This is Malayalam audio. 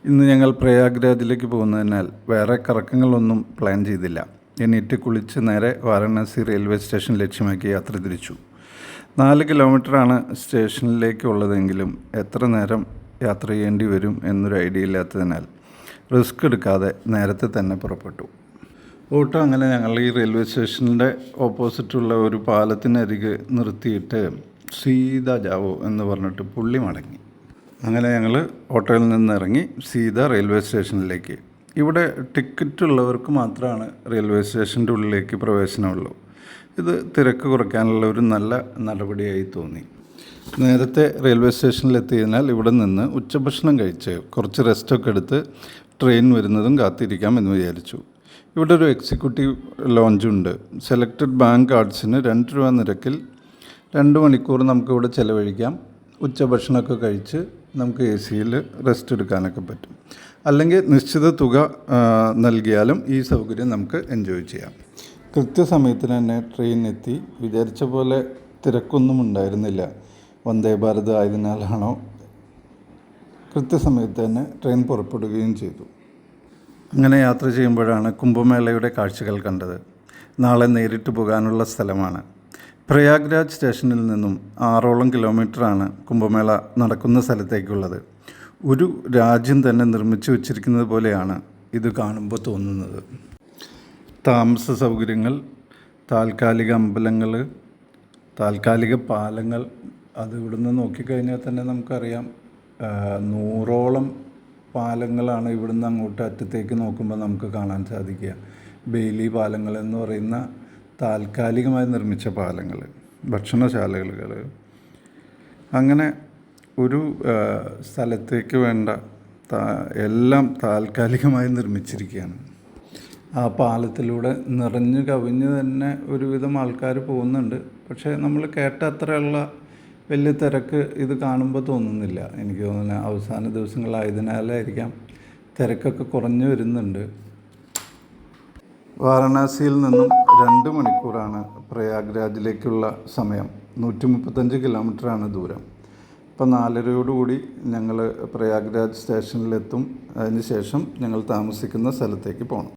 ഇന്ന് ഞങ്ങൾ പ്രയാഗ്രാജിലേക്ക് പോകുന്നതിനാൽ വേറെ കറക്കങ്ങളൊന്നും പ്ലാൻ ചെയ്തില്ല. എണീറ്റ് കുളിച്ച് നേരെ വാരണാസി റെയിൽവേ സ്റ്റേഷൻ ലക്ഷ്യമാക്കി യാത്ര തിരിച്ചു. 4 കിലോമീറ്ററാണ് സ്റ്റേഷനിലേക്കുള്ളതെങ്കിലും എത്ര നേരം യാത്ര ചെയ്യേണ്ടി വരും എന്നൊരു ഐഡിയ ഇല്ലാത്തതിനാൽ റിസ്ക് എടുക്കാതെ നേരത്തെ തന്നെ പുറപ്പെട്ടു. ഓട്ടോ അങ്ങനെ ഞങ്ങൾ ഈ റെയിൽവേ സ്റ്റേഷനിൻ്റെ ഓപ്പോസിറ്റുള്ള ഒരു പാലത്തിനരികെ നിർത്തിയിട്ട് സീതാ ജാവോ എന്ന് പറഞ്ഞിട്ട് പുള്ളി മടങ്ങി. അങ്ങനെ ഞങ്ങൾ ഓട്ടോയിൽ നിന്ന് ഇറങ്ങി സീത റെയിൽവേ സ്റ്റേഷനിലേക്ക്. ഇവിടെ ടിക്കറ്റ് ഉള്ളവർക്ക് മാത്രമാണ് റെയിൽവേ സ്റ്റേഷൻ്റെ ഉള്ളിലേക്ക് പ്രവേശനമുള്ളൂ. ഇത് തിരക്ക് കുറയ്ക്കാനുള്ള ഒരു നല്ല നടപടിയായി തോന്നി. നേരത്തെ റെയിൽവേ സ്റ്റേഷനിലെത്തിയതിനാൽ ഇവിടെ നിന്ന് ഉച്ചഭക്ഷണം കഴിച്ച് കുറച്ച് റെസ്റ്റൊക്കെ എടുത്ത് ട്രെയിൻ വരുന്നതും കാത്തിരിക്കാം എന്ന് വിചാരിച്ചു. ഇവിടെ ഒരു എക്സിക്യൂട്ടീവ് ലോഞ്ചുണ്ട്. സെലക്റ്റഡ് ബാങ്ക് കാർഡ്സിന് 2 രൂപ നിരക്കിൽ 2 മണിക്കൂർ നമുക്കിവിടെ ചിലവഴിക്കാം. ഉച്ചഭക്ഷണമൊക്കെ കഴിച്ച് നമുക്ക് എ സിയിൽ റെസ്റ്റ് എടുക്കാനൊക്കെ പറ്റും. അല്ലെങ്കിൽ നിശ്ചിത തുക നൽകിയാലും ഈ സൗകര്യം നമുക്ക് എൻജോയ് ചെയ്യാം. കൃത്യസമയത്തിന് തന്നെ ട്രെയിൻ എത്തി. വിചാരിച്ച പോലെ തിരക്കൊന്നും ഉണ്ടായിരുന്നില്ല. വന്ദേ ഭാരത് ആയതിനാലാണോ കൃത്യസമയത്ത് തന്നെ ട്രെയിൻ പുറപ്പെടുകയും ചെയ്തു. അങ്ങനെ യാത്ര ചെയ്യുമ്പോഴാണ് കുംഭമേളയുടെ കാഴ്ചകൾ കണ്ടത്. നാളെ നേരിട്ട് പോകാനുള്ള സ്ഥലമാണ്. പ്രയാഗ്രാജ് സ്റ്റേഷനിൽ നിന്നും 6ഓളം കിലോമീറ്ററാണ് കുംഭമേള നടക്കുന്ന സ്ഥലത്തേക്കുള്ളത്. ഒരു രാജ്യം തന്നെ നിർമ്മിച്ചു വച്ചിരിക്കുന്നത് പോലെയാണ് ഇത് കാണുമ്പോൾ തോന്നുന്നത്. താമസ സൗകര്യങ്ങൾ, താൽക്കാലിക അമ്പലങ്ങൾ, താൽക്കാലിക പാലങ്ങൾ, അത് ഇവിടുന്ന് നോക്കിക്കഴിഞ്ഞാൽ തന്നെ നമുക്കറിയാം 100ഓളം പാലങ്ങളാണ് ഇവിടുന്ന് അങ്ങോട്ട് അറ്റത്തേക്ക് നോക്കുമ്പോൾ നമുക്ക് കാണാൻ സാധിക്കുക. ബെയിലി പാലങ്ങൾ എന്ന് പറയുന്ന താൽക്കാലികമായി നിർമ്മിച്ച പാലങ്ങൾ, ഭക്ഷണശാലകൾ, അങ്ങനെ ഒരു സ്ഥലത്തേക്ക് വേണ്ട എല്ലാം താൽക്കാലികമായി നിർമ്മിച്ചിരിക്കുകയാണ്. ആ പാലത്തിലൂടെ നിറഞ്ഞു കവിഞ്ഞ് തന്നെ ഒരുവിധം ആൾക്കാർ പോകുന്നുണ്ട്. പക്ഷേ നമ്മൾ കേട്ട അത്രയുള്ള വലിയ തിരക്ക് ഇത് കാണുമ്പോൾ തോന്നുന്നില്ല. എനിക്ക് തോന്നുന്നു അവസാന ദിവസങ്ങളായതിനാലായിരിക്കാം തിരക്കൊക്കെ കുറഞ്ഞു വരുന്നുണ്ട്. വാരണാസിയിൽ നിന്നും 2 മണിക്കൂറാണ് പ്രയാഗ്രാജിലേക്കുള്ള സമയം. 135 കിലോമീറ്ററാണ് ദൂരം. ഇപ്പോൾ 4:30 ഞങ്ങൾ പ്രയാഗ്രാജ് സ്റ്റേഷനിലെത്തും. അതിന് ശേഷം ഞങ്ങൾ താമസിക്കുന്ന സ്ഥലത്തേക്ക് പോകണം.